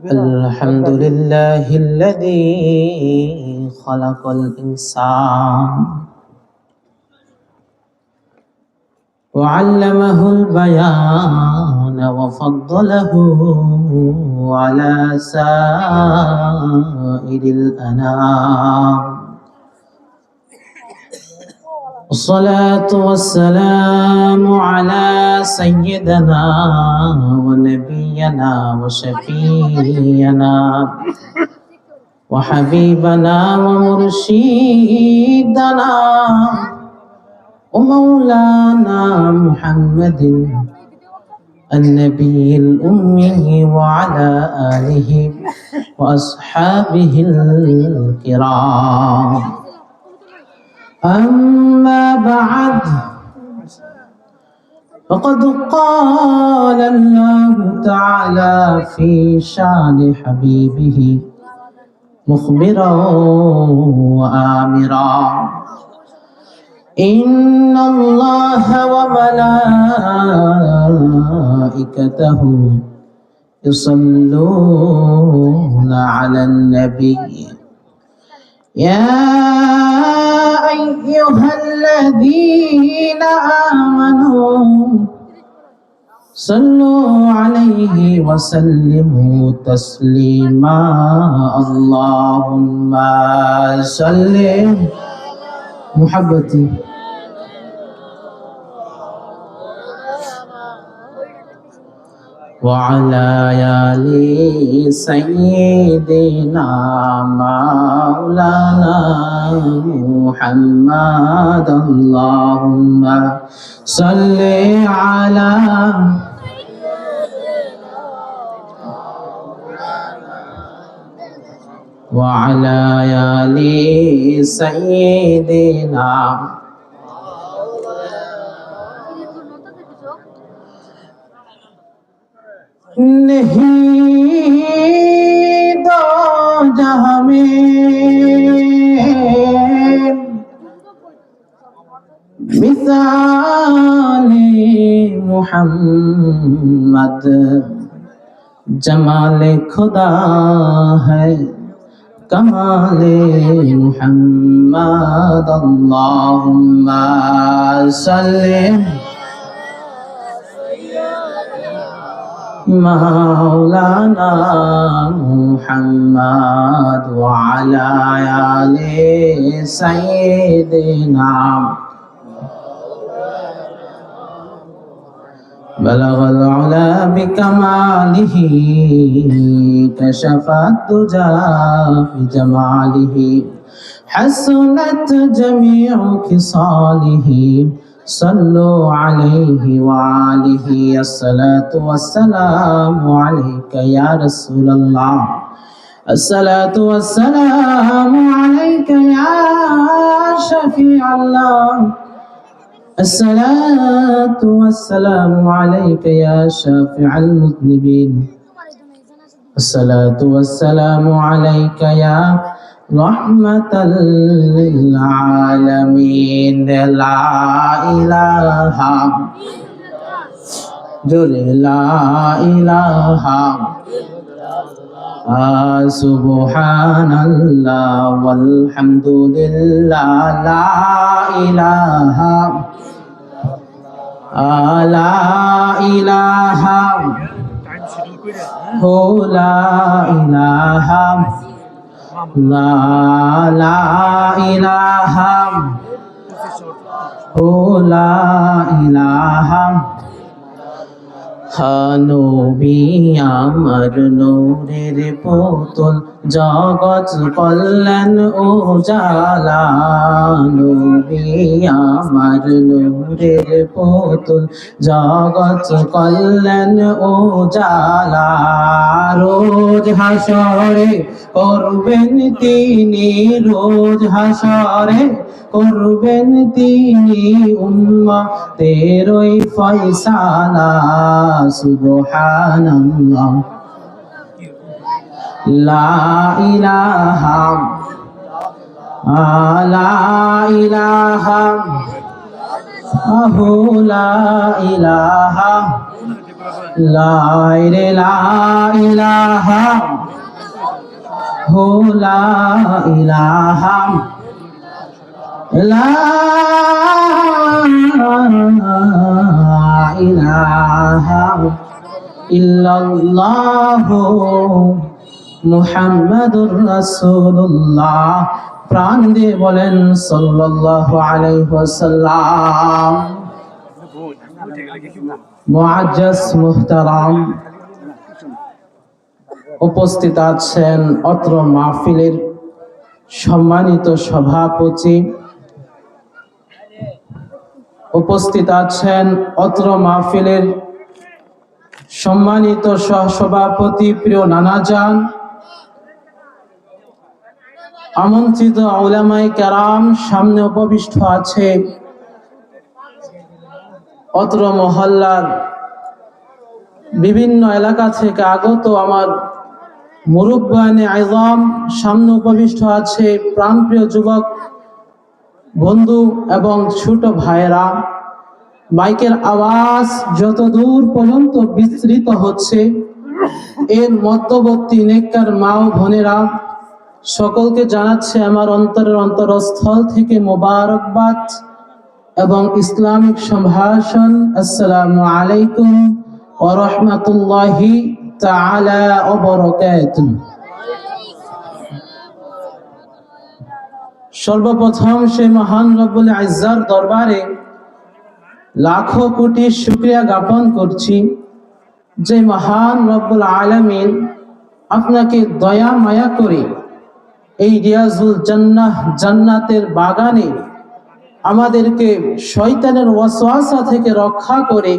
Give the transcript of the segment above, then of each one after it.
الحمد لله الذي خلق الإنسان وعلمه البيان وفضله على سائر الأنام. الصلاة والسلام على سيدنا ونبينا وشفيعنا وحبيبنا ومرشدنا ومولانا محمد النبي الأمي وعلى آله وأصحابه الكرام. أما بعد فقد قال الله تعالى في شان حبيبه مخبرا وآمرا: إن الله وملائكته يصلون على النبي يا أيها الذين آمنوا صلوا عليه وسلموا تسليما. اللهم صل محبتي وعلى آل سيدنا مولانا محمد. اللهم صل على وعلى آل سيدنا नहीं दो जहां में मिसाले मुहम्मद जमाले खुदा है कमाले मुहम्मद. अल्लाहुम्मा सल्ली मौलाना मुहम्मद वअला आले सय्यिदिना. बलगल उला बिकमालिही कशफत दुजा बिजमालिही हसनत जमीउ खिसालिही सल्लु अलैहि वालिही. अस्सलातु वस्सलामु अलैका या रसूलल्लाह. अस्सलातु वस्सलामु अलैका या शफीअल्लाह. अस्सलातु वस्सलामु अलैका या शाफिअल मुज़निबीन. अस्सलातु वस्सलामु अलैका या रहमतल लिल आलमीन. ला इलाहा जोरे ला इलाहा सुबहानल्लाह वल्हम्दुलिल्लाह. ला इलाहा ला इलाहा हो ला इलाहा ला ला इलाहा हो ला इलाहा. নবী আমার নূরের পুতুল জগৎ কল্যাণ উজালা. নবী আমার নূরের পুতুল জগৎ কল্যাণ উজালা. রোজ হাসরে করবেন তিনি, রোজ হাসরে করবেন তিনি উম্মতেরই ফয়সালা. সুবহানাল্লাহ লা ইলাহা লা ইলাহা লা ইলাহা লা ইলাহা হো লা ইলাহা লা ইলাহা ইল্লাল্লাহু মুহাম্মাদুর রাসূলুল্লাহ। প্রাণ দিয়ে বলেন সাল্লাল্লাহু আলাইহি ওয়াসাল্লাম। মুআজ্জাজ মুহতারাম, উপস্থিত আছেন অত্র মাহফিলের সম্মানিত সভাপতি, উপস্থিত আছেন অত্র মাহফিলের সম্মানিত সহসভাপতি প্রিয় নানাজান, আমন্ত্রিত উলামায়ে কেরাম, সামনে উপবিষ্ট আছে অত্র মহল্লার বিভিন্ন এলাকা থেকে আগত আমার মুরব্বানে আযম, সামনে উপবিষ্ট আছে প্রাণপ্রিয় যুবক বন্ধু এবং ছোট ভাইয়েরা। মাইকের আওয়াজ যত দূর পর্যন্ত বিস্তৃত হচ্ছে, এর মধ্যবর্তী নেককার মা ও বোনেরা সকলকে জানাচ্ছে আমার অন্তরের অন্তরস্থল থেকে মোবারকবাদ এবং ইসলামিক সম্ভাষণ। আসসালামু আলাইকুম ওয়া রাহমাতুল্লাহি তাআলা ওয়া বারাকাতুহু। সর্বপ্রথম সেই মহান রব্বুল ইজ্জার দরবারে লাখো কোটি শুকরিয়া জ্ঞাপন করছি যে মহান রব্বুল আলামিন আপনাকে দয়া মায়া করে এই রিয়াজুল জান্নাহ, জান্নাতের বাগানে আমাদেরকে শয়তানের ওয়াসওয়াসা থেকে রক্ষা করে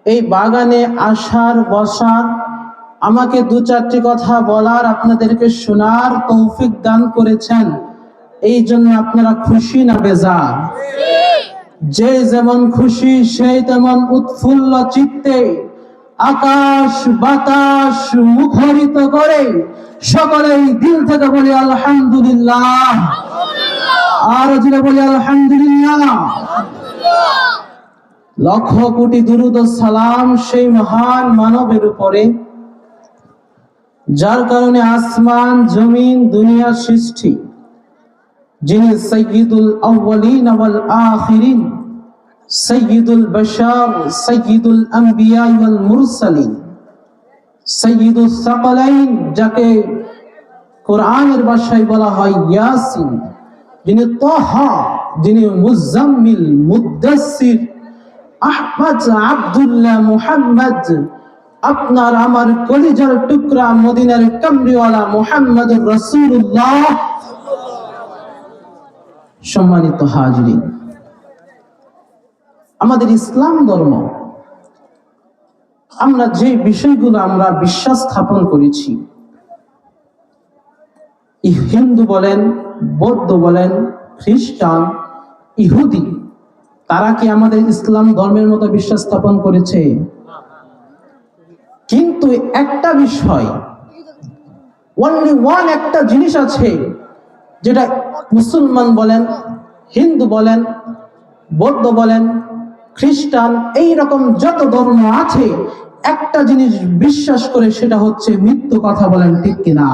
এই বাগানে আসার, বসার, আমাকে দু চারটি কথা বলার, আপনাদেরকে শোনার তৌফিক দান করেছেন। এই জন্য আপনারা খুশি না বেজার? যে যেমন খুশি সেই তেমন উৎফুল্ল চিত্তে আকাশ বাতাস মুখরিত করে সকলেই দিল থেকে বলি আলহামদুলিল্লাহ। আর জোরে বলি আলহামদুলিল্লাহ। লক্ষ কোটি দুরূদ ও সালাম সেই মহান মানবের উপরে যার কারণে আসমান জমিন দুনিয়া সৃষ্টি, যিনি সাইয়্যিদুল আউয়ালিন ওয়াল আখিরিন, সাইয়্যিদুল বাশার, সাইয়্যিদুল আম্বিয়া ওয়াল মুরসালিন, সাইয়্যিদুস সাকালাইন, যাকে কোরআনের ভাষায় বলা হয় ইয়াসিন, যিনি তাহা, যিনি মুজাম্মিল, মুদ্দাসসির, আহমদ আব্দুল্লাহ মুহাম্মদ, আপনার আমার কলিজার টুকরা মদিনার কামরিওয়ালা মুহাম্মদুর রাসূলুল্লাহ। সম্মানিত হাজরিন, আমাদের ইসলাম ধর্ম, আমরা যে বিষয়গুলো আমরা বিশ্বাস স্থাপন করেছি, হিন্দু বলেন, বৌদ্ধ বলেন, খ্রিস্টান, ইহুদি, তারা কি আমাদের ইসলাম ধর্মের মতো বিশ্বাস স্থাপন করেছে? কিন্তু একটা বিষয়, অনলি ওয়ান, একটা জিনিস আছে যেটা মুসলমান বলেন, হিন্দু বলেন, বৌদ্ধ বলেন, খ্রিস্টান, এই রকম যত ধর্ম আছে, একটা জিনিস বিশ্বাস করে, সেটা হচ্ছে মৃত্যু। কথা বলেন ঠিক কিনা?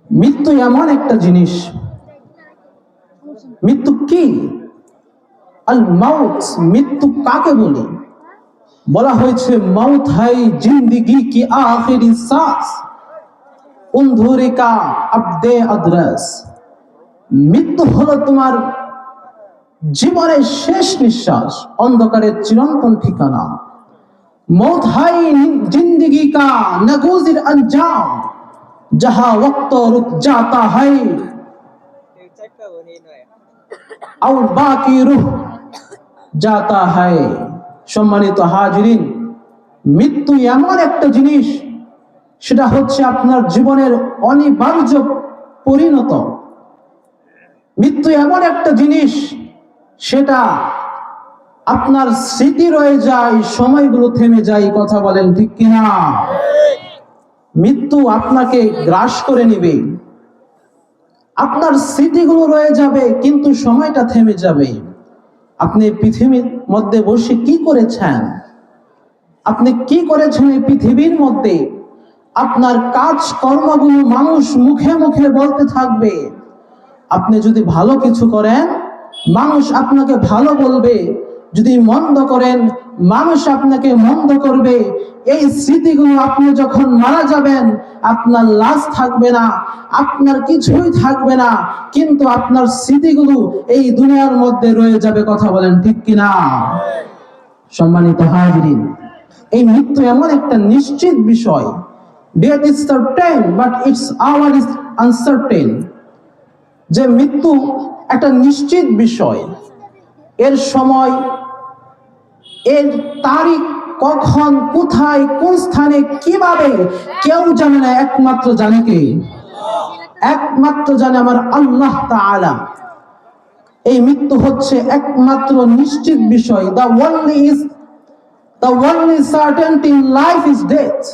মৃত্যু এমন একটা জিনিস। মৃত্যু কি? আল মাউত, মৃত্যু কাকে বলি? বলা হয়েছে মৌত হাই জিন্দেগি কি আখিরি সাস, উন্ধুরে কা আবদে আদরস। মৃত্যু হলো তোমার জীবনের শেষ নিঃশ্বাস, অন্ধকারের চিরন্তন ঠিকানা। মৌত হাই জিন্দেগি কা নগুজির अंजाम, जहां वक्त रुक जाता है और बाकी रूह जाता है। সম্মানিত হাজিরিন, মৃত্যু এমন একটা জিনিস, সেটা হচ্ছে আপনার জীবনের অনিবার্য পরিণত। মৃত্যু এমন একটা জিনিস, সেটা আপনার স্মৃতি রয়ে যায়, সময়গুলো থেমে যায়। কথা বলেন ঠিক কিনা? মৃত্যু আপনাকে গ্রাস করে নেবে, আপনার স্মৃতিগুলো রয়ে যাবে, কিন্তু সময়টা থেমে যাবে। আপনি পৃথিবীর মধ্যে বসে কি করেছেন? আপনি কি করেছেন এই পৃথিবীর মধ্যে, আপনার কাজ কর্মগুলো মানুষ মুখে মুখে বলতে থাকবে। আপনি যদি ভালো কিছু করেন, মানুষ আপনাকে ভালো বলবে, যদি মন্দ করেন, মানুষ আপনাকে মন্দ করবে। এই স্মৃতিগুলো আপনি যখন মারা যাবেন, আপনার লাশ থাকবে না, আপনার কিছুই থাকবে না, কিন্তু আপনার স্মৃতিগুলো এই দুনিয়ার মধ্যে রয়ে যাবে। কথা বলেন ঠিক কিনা? সম্মানিত হাজিরিন, এই মৃত্যু এমন একটা নিশ্চিত বিষয়। Death is certain, but its hour is uncertain. যে মৃত্যু একটা নিশ্চিত বিষয়, এর সময়, এর তারিখ, কখন, কোথায়, কোন স্থানে, কিভাবে কেউ জানে না, একমাত্র জানে কে? একমাত্র জানে আমার আল্লাহ তাআলা। এই মৃত্যু হচ্ছে একমাত্র নিশ্চিত বিষয়। The only certainty in life is death.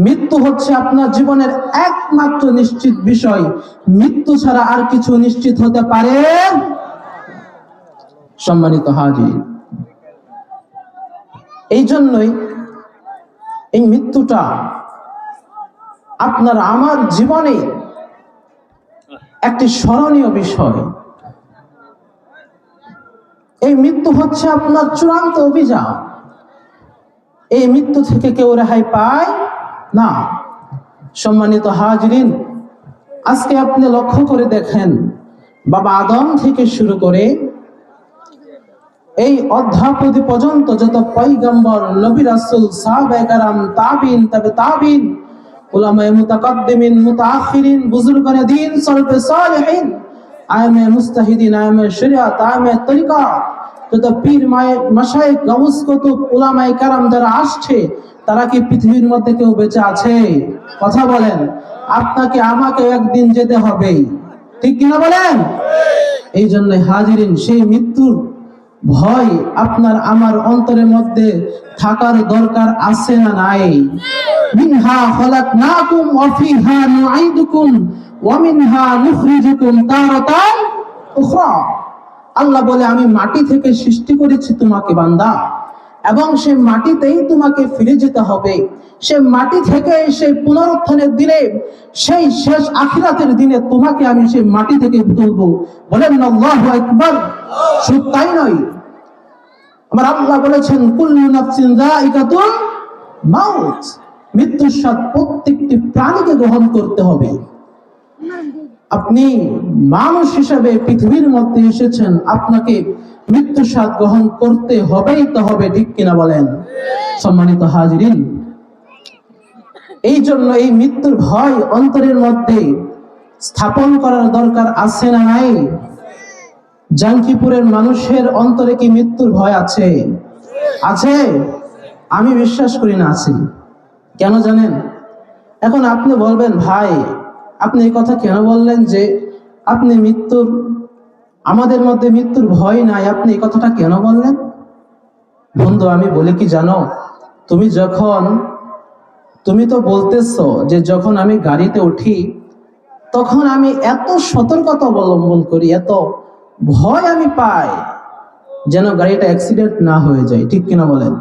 মৃত্যু হচ্ছে আপনার জীবনের একমাত্র নিশ্চিত বিষয়। মৃত্যু ছাড়া আর কিছু নিশ্চিত হতে পারে? সম্মানিত হাজির, এই জন্যই এই মৃত্যুটা আপনার আমার জীবনে একটি স্মরণীয় বিষয়। এই মৃত্যু হচ্ছে আপনার চূড়ান্ত অভিযান। এই মৃত্যু থেকে কেউ রেহাই পায় না। সম্মানিত হাজিরিন, আজকে আপনি লক্ষ্য করে দেখেন, বাবা আদম থেকে শুরু করে এই অধ্যাপতি পর্যন্ত যত পয়গম্বর, নবী, রাসূল, সাহাবায়ে কেরাম, তাবিঈন, তাবে তাবিঈন, উলামায়ে মুতাকাদ্দিমিন, মুতাআখিরিন, বুজুর্গানে দ্বীন, সলফে সালেহিন, আইমে মুস্তাহিদিন, আইমে শরিয়াত, আইমে তরিকাত, যত পীর, মাশায়েখ, গাউস, কুতুব, উলামায়ে কেরাম যারা আসছে, তারা কি পৃথিবীর মধ্যে কেউ বেঁচে আছে? কথা বলেন। আপনাকে আমাকে একদিন যেতে হবে, ঠিক কিনা বলেন? এই জন্য হাজিরিন, সেই মৃত্যুর ভয় আপনার আমার অন্তরের মধ্যে থাকার দরকার আছে না নাই? মিনহা খলাকনাকুম ওয়া ফিহা নুঈদুকুম ওয়া মিনহা নুখরিজুকুম তারাতান উখরা। আল্লাহ বলে, আমি মাটি থেকে সৃষ্টি করেছি তোমাকে বান্দা, এবং সেই মাটিতেই তোমাকে ফিরে যেতে হবে। সেই মাটি থেকে সেই পুনরুত্থানের দিনে, সেই শেষ আখিরাতের দিনে তোমাকে আমি সেই মাটি থেকে তুলবো। বলেন আল্লাহু আকবার। শুধু তাই নয়, আমার আল্লাহ বলেছেন, কুল্লু নাফসিন যায়িকাতুল মাউত। মৃত্যুর স্বাদ প্রত্যেকটি প্রাণীকে গ্রহণ করতে হবে। আপনি মানুষ হিসাবে পৃথিবীর মধ্যে এসেছেন, আপনাকে মৃত্যুর স্বাদ গ্রহণ করতে হবেই তো হবে, ঠিক কিনা বলেন? সম্মানিত হাজিরিন, এই জন্য এই মৃত্যুর ভয় অন্তরের মধ্যে স্থাপন করার দরকার আছে না নাই? জাঙ্কিপুরের মানুষের অন্তরে কি মৃত্যুর ভয় আছে? আছে? আমি বিশ্বাস করি না আছে। কেন জানেন? এখন আপনি বলবেন, ভাই আপনি এই কথা কেন বললেন যে আপনি আমাদের মধ্যে মৃত্যুর ভয় নাই, আপনি এই কথাটা কেন বললেন? বন্ধু, আমি বলি কি জানো, তুমি তো বলতেছো যে যখন আমি গাড়িতে উঠি তখন আমি এত সতর্কতা অবলম্বন করি, এত ভয় আমি পাই যেন গাড়িটা অ্যাক্সিডেন্ট না হয়ে যায়, ঠিক কিনা বলেন?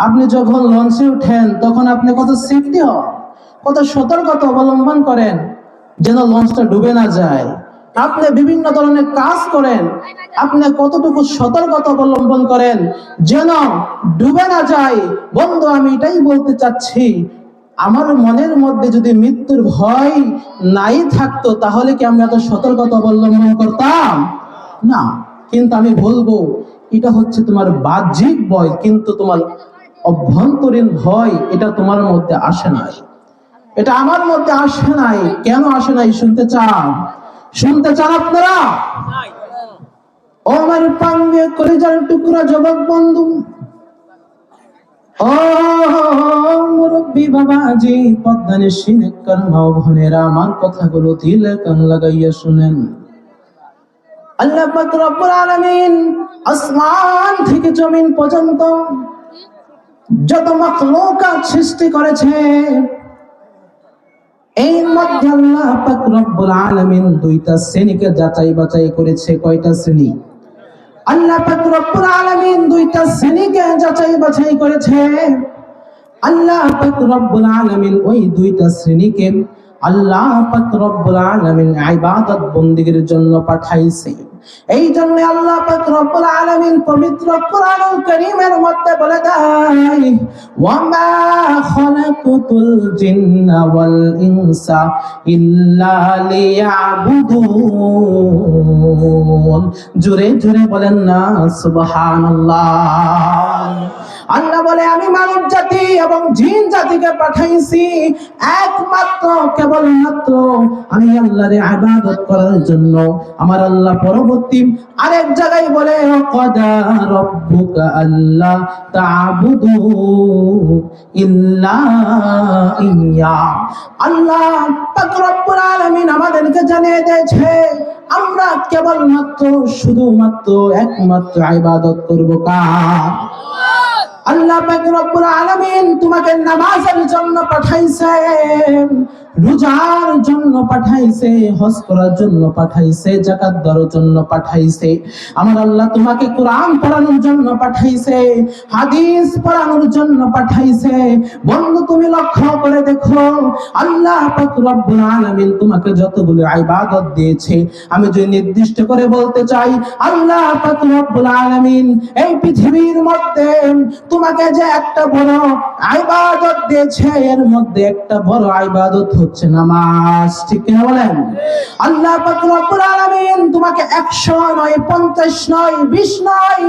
আপনি যখন লঞ্চে উঠেন তখন আপনি কত সেফটি হন, কত সতর্কতা অবলম্বন করেন যেন লঞ্চটা ডুবে না যায়। আপনি বিভিন্ন ধরনের কাজ করেন, আপনি কতটুকু সতর্কতা অবলম্বন করেন যেন ডুবে না যায়। বন্ধু, আমি এটাই বলতে চাচ্ছি, আমার মনের মধ্যে যদি মৃত্যুর ভয় নাই থাকতো তাহলে কি আমরা এত সতর্কতা অবলম্বন করতাম? না। কিন্তু আমি বলবো, এটা হচ্ছে তোমার বাহ্যিক ভয়, কিন্তু তোমার অভ্যন্তরীণ ভয় এটা তোমার মধ্যে আসে নাই, এটা আমার মধ্যে আসে নাই। কেন আসে নাই শুনতে চান? শুনতে চান আপনারা? ও আমার পাঙ্গে কলিজার টুকরা যুবক বন্ধু, ও মুরব্বী বাবাজি, পদ্মানের সিনেকার মা বোনেরা, আমার কথাগুলো দিলে কান লাগাইয়া শুনেন। আল্লাহ পাক রব্বুল আলামিন আসমান থেকে জমিন পর্যন্ত যত মাখলুকাত সৃষ্টি করেছে, এই মধ্যে আল্লাহ পাক রব্বুল আলামিন দুইটা শ্রেণীকে যাচাই বাছাই করেছে। কয়টা শ্রেণী? আল্লাহ পাক রব্বুল আলামিন দুইটা শ্রেণীকে যাচাই বাছাই করেছে। আল্লাহ পাক রব্বুল আলামিন ওই দুইটা শ্রেণীকে আল্লাহ পাক রব্বুল আলামিন ইবাদত বন্দেগীর জন্য পাঠাইছে। এই জন্য আল্লাহ পাক রব্বুল আলামিন পবিত্র কোরআনুল কারীমের মধ্যে বলে দেয়, ওয়া মা খালাকুতুল জিন্না ওয়াল ইনসা ইল্লা লিয়াবুদুন। জোরে জোরে বলেন না সুবহানাল্লাহ। আল্লাহ বলে আমি মানব জাতি এবং জিন জাতিকে পাঠাইছি একমাত্র কেবলমাত্র আমি আল্লাহর ইবাদত করার জন্য। আমার আল্লাহ পরবর্তী আরেক জায়গায় বলে, ওয়াকাদা রাব্বুকা আল্লা তা'বুদু ইল্লা ইয়্যা। আল্লাহ পাক রব্বুল আলামিন আমাদেরকে জানিয়ে দিয়েছে আমরা কেবলমাত্র শুধুমাত্র একমাত্র ইবাদত করব কার? আল্লাহ পাক রব্বুল আলামিন তোমাকে নামাজের জন্য পাঠাইছেন, রোজার জন্য পাঠাইছে, হজ করার জন্য পাঠাইছে, যাকাত দেওয়ার জন্য পাঠাইছে। আমার আল্লাহ তোমাকে কোরআন পড়ানোর জন্য পাঠাইছে, হাদিস পড়ানোর জন্য পাঠাইছে। বন্ধু তুমি লক্ষ্য করে দেখো আল্লাহ পাক রব্বুল আলামিন তোমাকে যতগুলো ইবাদত দিয়েছে, আমি যদি নির্দিষ্ট করে বলতে চাই, আল্লাহ পাক রব্বুল আলামিন এই পৃথিবীর মধ্যে তোমাকে যে একটা বড় ইবাদত দিয়েছে, এর মধ্যে একটা বড় ইবাদত হচ্ছে নামাজ। ঠিক কিনা বলেন? আল্লাহ পাক রব্বুল আলামিন তোমাকে 100 নয়, 50 নয়, 20 নয়,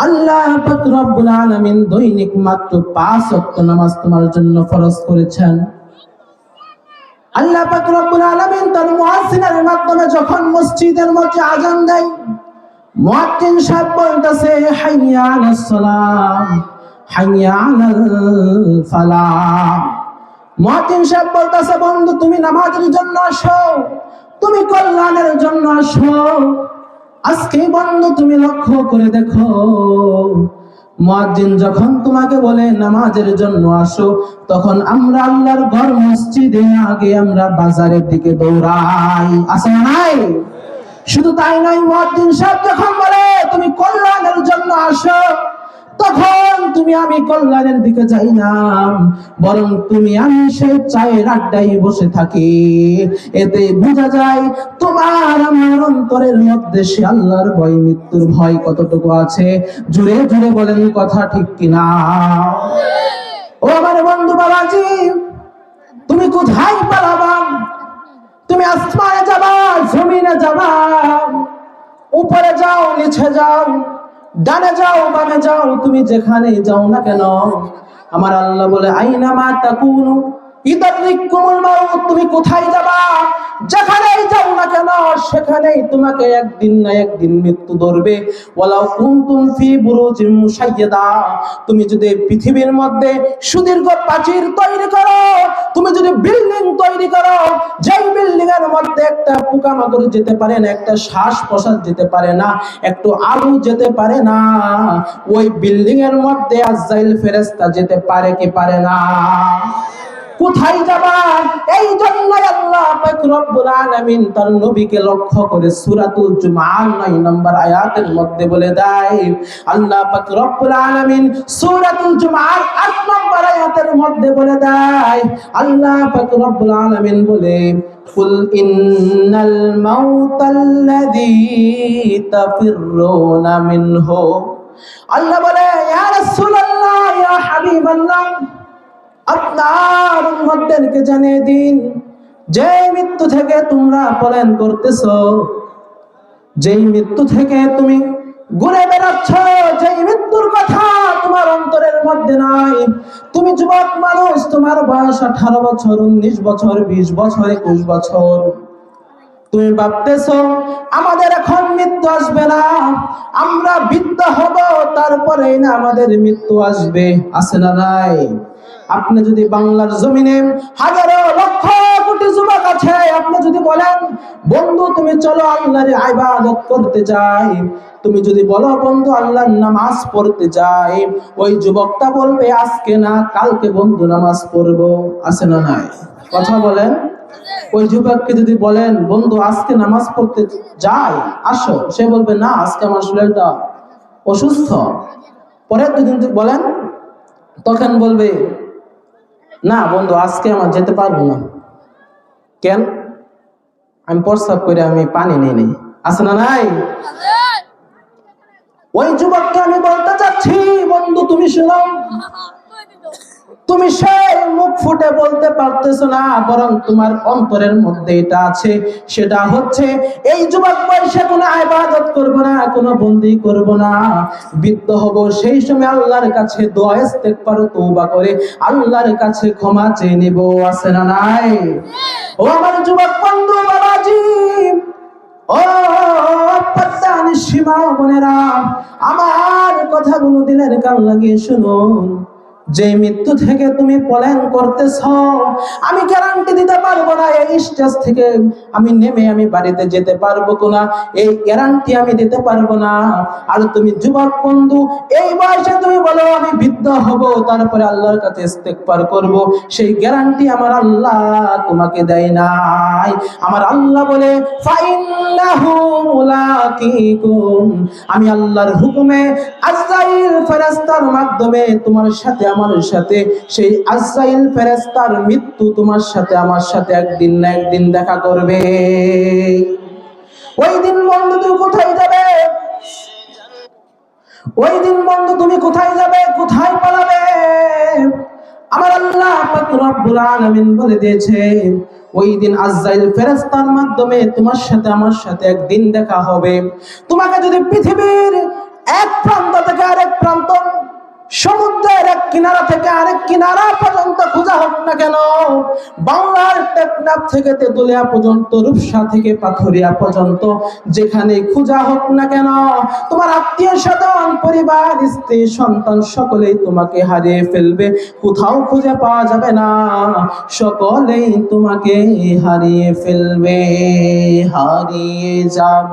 আল্লাহ পাক রব্বুল আলামিন দৈনিক মাত্র 5 ওয়াক্ত নামাজ তোমার জন্য ফরজ করেছেন। আল্লাহ পাক রব্বুল আলামিন তার মুয়াজ্জিনের মাধ্যমে যখন মসজিদের মধ্যে আযান দেয়, মুয়াজ্জিন সাহেব বলতেছে হাইয়া আলাস সালাম, হাইয়া আলাল ফালাহ। মুয়াজ্জিন সাহেব বলতেছে বন্ধু তুমি নামাজের জন্য আসো, তুমি কল্যাণের জন্য আসো। আজকে বন্ধু তুমি লক্ষ্য করে দেখো মুয়াজ্জিন যখন তোমাকে বলে নামাজের জন্য আসো, তখন আমরা আল্লাহর ঘর মসজিদে আগে আমরা বাজারের দিকে দৌড়াই, আছে না নাই? শুধু তাই নয়, মুয়াজ্জিন সাহেব যখন বলে তুমি কল্যাণের জন্য আসো, তখন তুমি আমি কল্যাণের দিকে যাই না, বরং তুমি আমি সেই চায়ের আড্ডায় বসে থাকি। এতে বোঝা যায় তোমার আমার অন্তরের মধ্যে সে আল্লাহর ভয়, মৃত্যুর ভয় কতটুকু আছে। জুড়ে জুড়ে বলেন কথা ঠিক কিনা? ও আমার বন্ধু বাবাজি, তুমি কোথায় পালাবা? তুমি আসমানে যাবা, জমিনে যাবা, উপরে যাও, নিচে যাও, ডানে যাও, বামে যাও, তুমি যেখানে যাও না কেন, আমার আল্লাহ বলে আইনামা তাকুনু ইদারিকুমুল মাউত। তুমি কোথায় যাবা, যেখানেই যাও না কেন, সেখানেই তোমাকে একদিন না একদিন মৃত্যু ধরবে। ওয়ালাউ কুনতুম ফি বুরুজিম মুশাইয়াদা। তুমি যদি পৃথিবীর মধ্যে সুদীর্ঘ প্রাচীর তৈরি করো, তুমি যদি বিল্ডিং তৈরি করো, যেই বিল্ডিং এর মধ্যে একটা পোকামাকড় যেতে পারে না, একটা শ্বাস প্রশ্বাস যেতে পারে না, একটু আলো যেতে পারে না, ওই বিল্ডিং এর মধ্যে আজরাইল ফেরেশতা যেতে পারে কি পারে না? কোথায় যাবা? এই জন্য আল্লাহ পাক রব্বুল আলামিন তার নবীকে লক্ষ্য করে সূরাতুল জুমার 9 নম্বর আয়াতের মধ্যে বলে দেয়, আল্লাহ পাক রব্বুল আলামিন সূরাতুল জুমার 8 নম্বর আয়াতের মধ্যে বলে দেয়, আল্লাহ পাক রব্বুল আলামিন বলে কুল ইন্নাল মাউতাল্লাযী তাফিররুনা মিনহু। আল্লাহ বলে ইয়া রাসূলুল্লাহ, ইয়া হাবিবাল্লাহ, আপনার উম্মতদেরকে জানিয়ে দিন যে মৃত্যু থেকে তোমরা পলায়ন করতেছো, যেই মৃত্যু থেকে তুমি ঘুরে বেড়াচ্ছ, যেই মৃত্যুর কথা তোমার অন্তরের মধ্যে নাই। তুমি যুবক মানুষ, তোমার বয়স 18 বছর, 19 বছর, 20 বছর, 21 বছর, তুমি ভাবতেছো আমাদের এখন মৃত্যু আসবে না, আমরা বৃদ্ধ হব, তারপরেই না আমাদের মৃত্যু আসবে। আছে না নাই? আপনি যদি বাংলার জমিনে হাজারো লক্ষ কোটি যুবক আছে, আপনি যদি বলেন বন্ধু তুমি চলো আল্লাহর ইবাদত করতে যাই, তুমি যদি বলো বন্ধু আল্লাহর নামাজ পড়তে যাই, ওই যুবকটা বলবে আজকে না কালকে বন্ধু নামাজ পড়বো। আছে না নাই? কথা বলেন। ওই যুবককে যদি বলেন বন্ধু আজকে নামাজ পড়তে যাই, আসো, সে বলবে না আজকে আমার শরীরটা অসুস্থ। পরের দুদিন বলেন, তখন বলবে না বন্ধু আজকে আমার যেতে পারবো না। কেন? আমি প্রস্রাব করে আমি পানি নিয়ে নেই, আছে না নাই? ওই যুবককে আমি বলতে চাচ্ছি বন্ধু তুমি শোনো, তুমি সেই মুখ ফুটে বলতে পারতেছো না, বরং তোমার অন্তরের মধ্যে এটা আছে, সেটা হচ্ছে এই যুবক বয়সে কোনো ইবাদত করব না, কোনো বন্দি করব না, বৃদ্ধ হব, সেই সময় আল্লাহর কাছে দোয়া ইস্তেগফার তওবা করে আল্লাহর কাছে ক্ষমা চেয়ে নেব, আছে না নাই? ও আমার যুবক বন্ধু বাবাজি, ও পদ্মানি সীমা বোনেরা, আমার কথাগুলো দিলের কান লাগিয়ে শুনুন। যে মৃত্যু থেকে তুমি পলায়ন করতেছ, আমি গ্যারান্টি দিতে পারবো না এই স্টেজ থেকে আমি নেমে আমি বাড়িতে যেতে পারবো কিনা, এই গ্যারান্টি আমি দিতে পারবো না। আর তুমি যুবক বন্ধু এই বয়সে তুমি বলো আমি বৃদ্ধ হব, তারপরে আল্লাহর কাছে ইস্তেগফার করব, সেই গ্যারান্টি আমার আল্লাহ তোমাকে দেয় নাই। আমার আল্লাহ বলে ফাইন্নাহু মুলাকিকুম, আমি আল্লাহর হুকুমে আজরাইল ফেরেশতার মাধ্যমে তোমার সাথে আমার সাথে, সেই আজরাইল ফেরেশতার মৃত্যু তোমার সাথে আমার সাথে একদিন না একদিন দেখা করবে। ওই দিন বন্ধু তুমি কোথায় যাবে? ওই দিন বন্ধু তুমি কোথায় যাবে, কোথায় পালাবে? আমার আল্লাহ পাক রব্বুল আলামিন বলে দিয়েছে ওই দিন আজরাইল ফেরেশতার মাধ্যমে তোমার সাথে আমার সাথে একদিন দেখা হবে। তোমাকে যদি পৃথিবীর এক প্রান্ত থেকে আরেক প্রান্ত, সমুদ্রের এক কিনারা থেকে আরেক কিনারা পর্যন্ত খোঁজা হোক না কেন, বাংলার টেকনাফ থেকে তেতুলিয়া পর্যন্ত, রূপসা থেকে পাথরিয়া পর্যন্ত, যেখানে খোঁজা হোক না কেন, তোমার আত্মীয় স্বজন, পরিবার, স্ত্রী, সন্তান সকলেই তোমাকে হারিয়ে ফেলবে, কোথাও খুঁজে পাওয়া যাবে না, সকলেই তোমাকে হারিয়ে ফেলবে। হারিয়ে যাব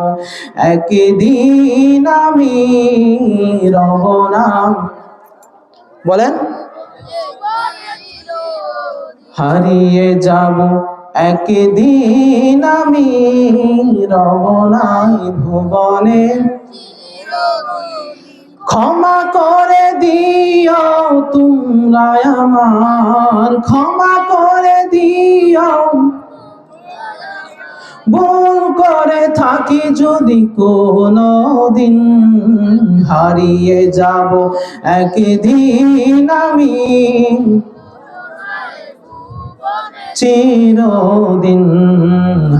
একদিন আমি রব না, বলেন হারিয়ে যাব একদিন আমি রব নাই ভুবনে, ক্ষমা করে দিও তোমরা আমার, ক্ষমা করে দিও, ভুল করে থাকি যদি কোনো দিন, হারিয়ে যাব একদিন আমি চিরদিন,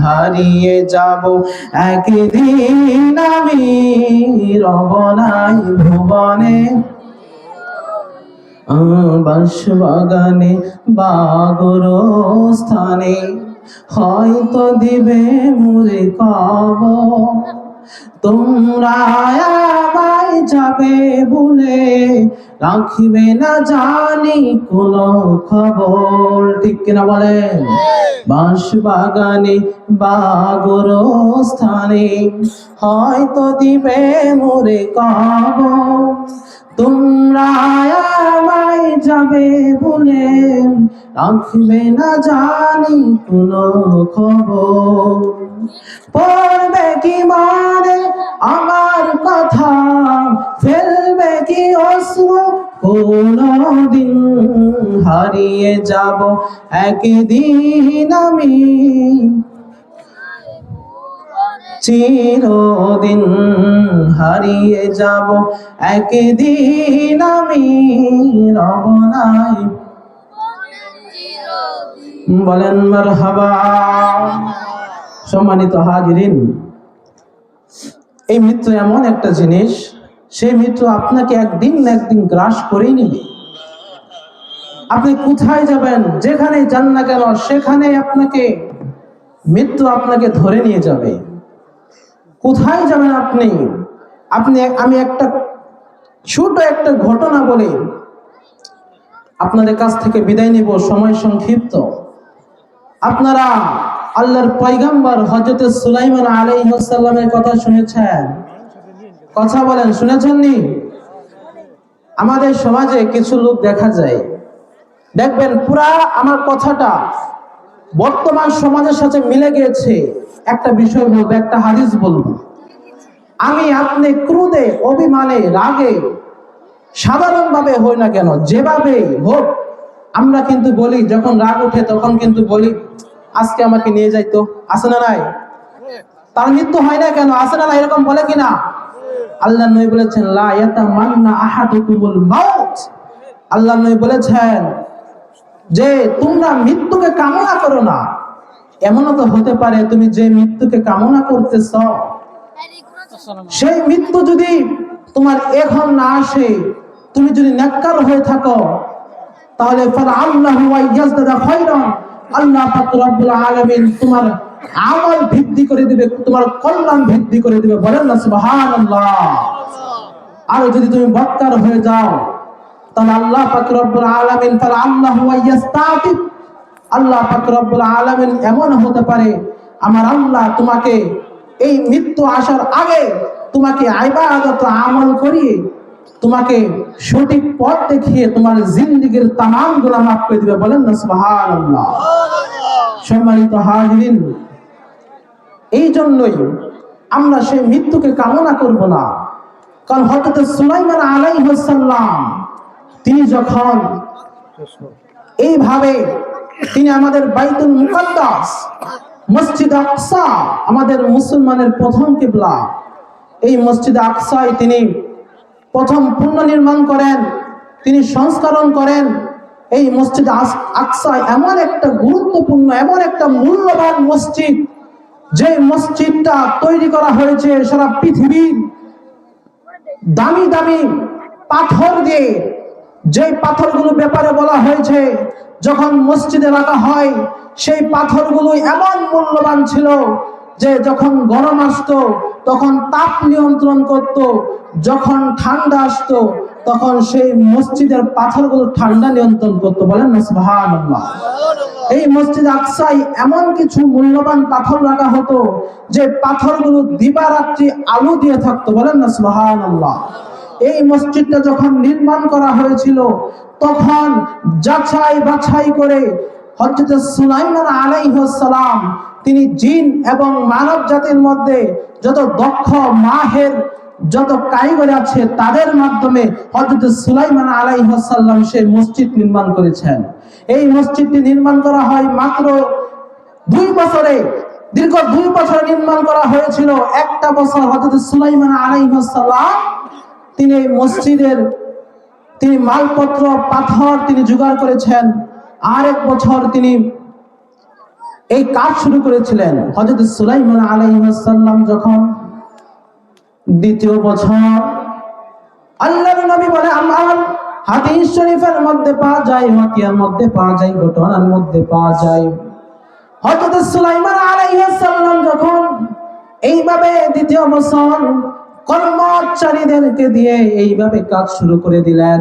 হারিয়ে যাব একদিন আমি রব নাই ভুবনে, বাঁশবাগানে বা গোরস্থানে হয়তো দিবে মুরে কবর, তোমরা আমায় যাবে বলে রাখিবে না জানি কোনো খবর, ঠিক কিনা বলেন? বাঁশবাগানে বা গোরস্থানে হয়তো দিবে মুরে কবর, তোমরা আমায় যাবে বলে রাখবে না জানি কোনো খবর, পড়বে কি মানে আমার কথা, ফেলবে কি অশ্রু কোনদিন, হারিয়ে যাব একদিন আমি চিরদিন, হারিয়ে যাব একদিন আমি রব নাই, বলেন মারহাবা। সম্মানিত হাজিরিন, এই মৃত্যু এমন একটা জিনিস, সেই মৃত্যু আপনাকে একদিন না একদিন গ্রাস করেই নেবে। আপনি কোথায় যাবেন, যেখানে যান না কেন, সেখানে আপনাকে মৃত্যু আপনাকে ধরে নিয়ে যাবে। কোথায় যাবেন আপনি? আমি একটা ছোট একটা ঘটনা বলে আপনাদের কাছ থেকে বিদায় নিব, সময় সংক্ষিপ্ত। আপনারা আল্লাহর পয়গম্বর হযরত সুলাইমান আলাইহিস সালামের কথা শুনেছেন? কথা বলেন, শুনেছেন নি? আমাদের সমাজে কিছু লোক দেখা যায়, দেখবেন পুরা আমার কথাটা বর্তমান সমাজের সাথে মিলে গিয়েছে। একটা বিষয় বলবো, একটা হাদিস বলবো। আমি আপনি ক্রোধে, অভিমানে, রাগে সাধারণভাবে হই না কেন, যেভাবে হোক, আমরা কিন্তু বলি, যখন রাগ ওঠে তখন কিন্তু বলি, আজকে আমাকে নিয়ে যাইতো, আছে না নাই? তার মৃত্যু হয় না কেন, আছে না নাই? এরকম বলে কিনা? আল্লাহ নবী বলেছেন, লা ইয়াতামান্না আহাদুকুমুল মাউত। আল্লাহ নবী বলেছেন যে তোমরা মৃত্যুকে কামনা করো না। এমনও তো হতে পারে তুমি যে মৃত্যুকে কামনা করতেছ, সেই মৃত্যু যদি তোমার এখন না আসে, তুমি যদি নেককার হয়ে থাকো, তাহলে ফাআল্লাহু ওয়া ইয়াজদাদা খায়রান, আল্লাহ পাক রব্বুল আলামিন তোমার আমল বৃদ্ধি করে দিবে, তোমার কল্যাণ বৃদ্ধি করে দিবে। বলেন না সুবহানাল্লাহ। আর যদি তুমি বদকার হয়ে যাও, তাহলে আল্লাহ পাক রব্বুল আলামিন ফাআল্লাহু ওয়া ইয়াস্তাতিব, আল্লাহ পাক রব্বুল আলামিন এমন হতে পারে আমার আল্লাহ তোমাকে এই মৃত্যু আসার আগে তোমাকে ইবাদত আমল করিয়ে, তোমাকে সঠিক পথ দেখিয়ে তোমার জিন্দেগীর तमाम গুনাহ মাফ করে দিবে। বলেন না সুবহানাল্লাহ। সম্মানিত হাজিরিন, এই জন্যই আমরা সেই মৃত্যুকে কামনা করব না। কারণ হযরত সুলাইমান আলাইহিস সালাম তিনি যখন এইভাবে তিনি আমাদের বাইতুল মুকাদ্দাস, মসজিদ আকসা, আমাদের মুসলমানের প্রথম কিবলা, এই মসজিদ আকসায় তিনি প্রথম পুনর্নির্মাণ করেন, তিনি সংস্করণ করেন। এই মসজিদ আকসা এমন একটা গুরুত্বপূর্ণ, এমন একটা মূল্যবান মসজিদ, যে মসজিদটা তৈরি করা হয়েছে সারা পৃথিবীর দামি দামি পাথর দিয়ে। যে পাথরগুলো ব্যাপারে বলা হয়েছে যখন মসজিদে রাখা হয়, সেই পাথরগুলো এমন মূল্যবান ছিল যে যখন গরম আসতো তখন তাপ নিয়ন্ত্রণ করত, যখন ঠান্ডা আসতো তখন সেই মসজিদের পাথরগুলো ঠান্ডা নিয়ন্ত্রণ করতো। বলেন না সুবহানাল্লাহ। এই মসজিদ আকসায় এমন কিছু মূল্যবান পাথর রাখা হতো যে পাথরগুলো দিবারাত্রি আলো দিয়ে থাকতো। বলেন না সুবহানাল্লাহ। এই মসজিদটা যখন নির্মাণ করা হয়েছিল তখন যাচাই বাছাই করে হযরত সুলাইমান আলাইহিস সালাম তিনি জিন এবং মানব জাতির মধ্যে যত দক্ষ মাহের যত কারিগর আছে তাদের মাধ্যমে হযরত সুলাইমান আলাইহিস সালাম সেই মসজিদ নির্মাণ করেছেন। এই মসজিদটি নির্মাণ করা হয় মাত্র 2 বছরে, দীর্ঘ 2 বছর নির্মাণ করা হয়েছিল। একটা বছর হযরত সুলাইমান আলাইহিস সালাম তিনি মসজিদের তিনি মালপত্র পাথর তিনি জোগাড় করেছেন, আর 1 বছর তিনি এই কাজ শুরু করেছিলেন। হযরত সুলাইমান আলাইহিস সালাম যখন 2য় বছর, আল্লাহর নবী বলে আমার হাদিস শরীফের মধ্যে পাওয়া যায়, ওয়াকিয়ার মধ্যে পাওয়া যায়, ঘটনার মধ্যে পাওয়া যায়, হযরত সুলাইমান আলাইহিস সালাম যখন এইভাবে 2য় বছর কর্মচারীদেরকে দিয়ে এইভাবে কাজ শুরু করে দিলেন।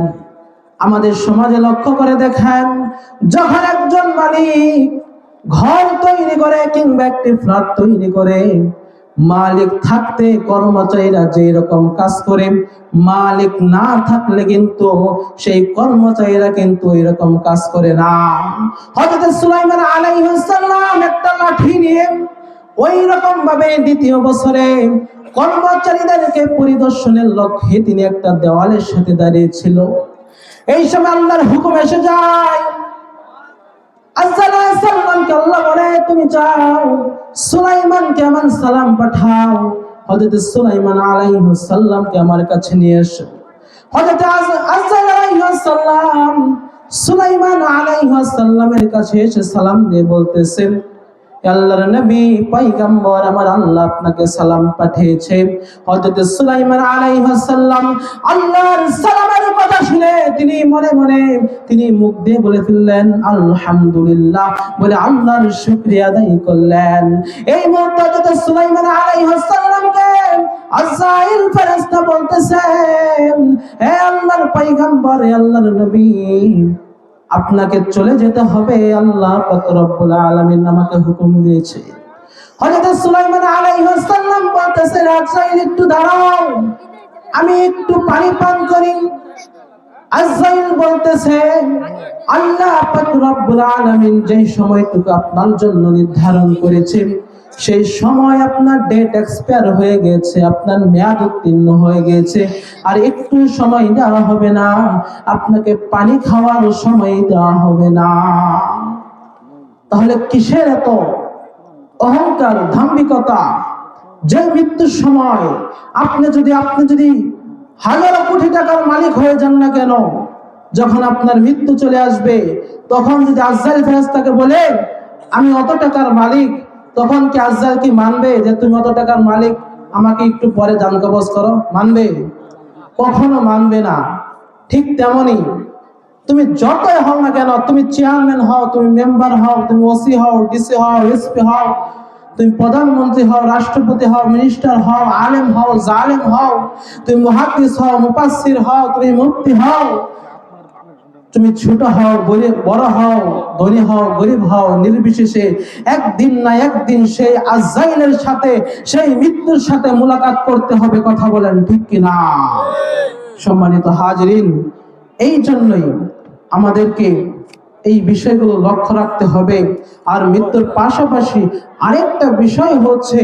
আমাদের সমাজে লক্ষ্য করে দেখেন, যখন একজন মালিক ঘর তৈরি করে কিংবা একটি ফ্ল্যাট তৈরি করে, মালিক থাকতে কর্মচারীরা যে রকম কাজ করে, মালিক না থাকলে কিন্তু সেই কর্মচারীরা কিন্তু এরকম কাজ করে না। হযরত সুলাইমান আলাইহিস সালাম একটা লাঠি নিয়ে ওই রকম ভাবে 2য় বছরে কর্মচারীদেরকে পরিদর্শনের লক্ষ্যে তিনি একটা দেওয়ালের সাথে দাঁড়িয়েছিল। এই সময় আল্লাহর হুকুম এসে যায়, সালামকে আল্লাহ বলে তুমি যাও সুলাইমানকে আমার সালাম পাঠাও, হযরত সুলাইমান আলাইহিস সালামকে আমার কাছে নিয়ে এসো। হযরত আলাইহিস সালাম সুলাইমান আলাইহিস সালামের কাছে এসে সালাম দিয়ে বলতেছেন, আল্লাহর নবী পয়গম্বর আমার আল্লাহ আপনাকে সালাম পাঠিয়েছে। হযরত সুলাইমান আলাইহিস সালাম আল্লাহর সালামের কথা শুনে তিনি মনে মনে তিনি মুখ দিয়ে বলে ফেললেন আলহামদুলিল্লাহ, বলে আল্লাহর শুকরিয়া আদায় করলেন। এই মুহূর্তে হযরত সুলাইমান আলাইহিস সালামকে আজরাইল ফেরেশতা বলতেছেন, হে আল্লাহর পয়গম্বর, হে আল্লাহর নবী, আপনাকে চলে যেতে হবে, আল্লাহ পাক রব্বুল আলামিন আমাকে হুকুম দিয়েছে। হযরত সুলাইমান আলাইহিস সালাম বলতেছেন, আজরাইল একটু দাঁড়াও, আমি একটু পানি পান করি। আজরাইল বলতেছে, আল্লাহ পাক রব্বুল আলামিন যেই সময়টুকু আপনার জন্য নির্ধারণ করেছে সেই সময় আপনার ডেট এক্সপায়ার হয়ে গেছে, আপনার মেয়াদ উত্তীর্ণ হয়ে গেছে, আর একটু সময় দেওয়া হবে না, আপনাকে পানি খাওয়ার সময় দেওয়া হবে না। তাহলে কিসের এত অহংকার, দাম্ভিকতা? যে মৃত্যুর সময় আপনি যদি হাজারো কোটি টাকার মালিক হয়ে যান না কেন, যখন আপনার মৃত্যু চলে আসবে তখন যদি আজরাইল ফেরেশতাকে বলে আমি অত টাকার মালিক, তখন কি আজরাইল কি মানবে যে তুমি অত টাকার মালিক, আমাকে একটু পরে জান কবজ করো? মানবে? কখনো মানবে না। ঠিক তেমনি তুমি যতই হও না কেন, তুমি চেয়ারম্যান হও, তুমি মেম্বার হও, তুমি ওসি হও, ডিসি হও, এসপি হও, তুমি প্রধানমন্ত্রী হও, রাষ্ট্রপতি হও, মিনিস্টার হও, আলেম হও, জালেম হও, তুমি মুহাদ্দিস হও, মুফাসসির হও, তুমি মুফতি হও, তুমি ছোট হও, বড় হও, ধনী হও, গরিব হও, নির্বিশেষে একদিন না একদিন সেই আজরাইলের সাথে, সেই মৃত্যুর সাথে মুলাকাত করতে হবে। কথা বলেন ঠিক কিনা? সম্মানিত হাজিরিন, এই জন্যই আমাদেরকে এই বিষয়গুলো লক্ষ্য রাখতে হবে। আর মৃত্যুর পাশাপাশি আরেকটা বিষয় হচ্ছে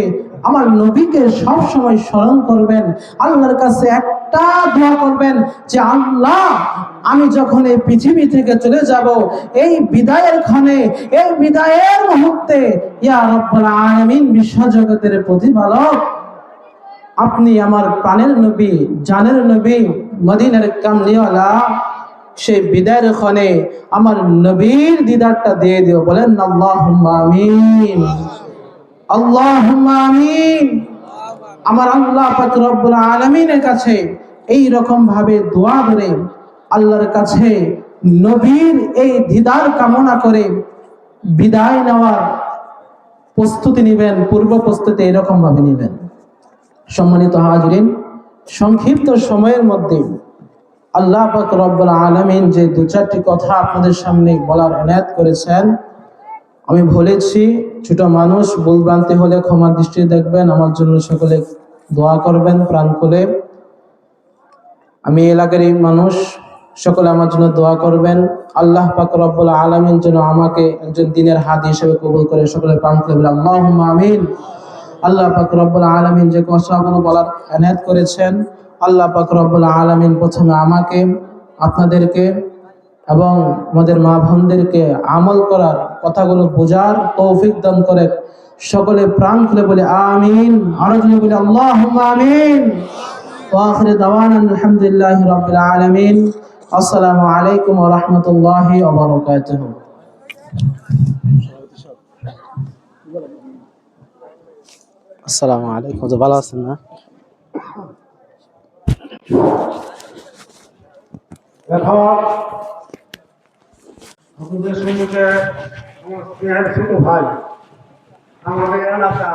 আমার নবীকে সব সময় স্মরণ করবেন, আল্লাহর কাছে একটা দোয়া করবেন যে আল্লাহ, আমি যখন এই পৃথিবী থেকে চলে যাব, এই বিদায়ের ক্ষণে, এই বিদায়ের মুহূর্তে, ইয়া রাব্বুল আলামিন, বিশ্বজগতের প্রতিপালক, আপনি আমার প্রাণের নবী, জানের নবী, মদিনার কামলিওয়ালা, সেই বিদায়ের ক্ষণে আমার নবীর দিদারটা দিয়ে দিও। বলেন আল্লাহুম্মা আমিন, আল্লাহুম্মা আমিন। আমার আল্লাহ পাক রব্বুল আলামিনের কাছে এই রকম ভাবে দোয়া করে আল্লাহর কাছে নবীর এই দিদার কামনা করে বিদায় নেওয়ার প্রস্তুতি নেবেন, পূর্ব প্রস্তুতি এরকম ভাবে নেবেন। সম্মানিত হাজিরিন, সংক্ষিপ্ত সময়ের মধ্যে আল্লাহ পাক রব্বুল আলামিন যে দু চারটি কথা আপনাদের সামনে বলার এনায়েত করেছেন, আমি বলেছি, ছোট মানুষ, ভুল ভ্রান্তি হলে ক্ষমা দৃষ্টিতে দেখবেন। আমার জন্য সকলে দোয়া করবেন প্রাণ খুলে। আমি এলাকারই মানুষ, সকলে আমার জন্য দোয়া করবেন। আল্লাহ পাক রব্বুল আলামিন যেন আমাকে একজন দ্বীনের হাদি হিসেবে কবুল করে। সকলে প্রাণ খুলে বলে আল্লাহুম্মা আমিন। আল্লাহ পাক রব্বুল আলামিন যে কথাগুলো বলার এনায়েত করেছেন, আল্লাহ পাক রব্বুল আলামিন প্রথমে আমাকে, আপনাদেরকে এবং আমাদের মা বোনদেরকে আমল করার, কথাগুলো বোঝার তৌফিক দান করে। সকলে প্রাণ খুলে বলে আমিন। আরো জনে বলে আল্লাহুম্মা আমিন। ওয়া আখিরু দাওয়ানা আলহামদুলিল্লাহি রাব্বিল আলামিন। আসসালামু আলাইকুম ওয়া রাহমাতুল্লাহি ওয়া বারাকাতুহু। আসসালামু আলাইকুম। ভালো আছেন না? আপনাদের সম্মুখে আমার স্নেহের ছোট ভাই, আমাদের এলাকা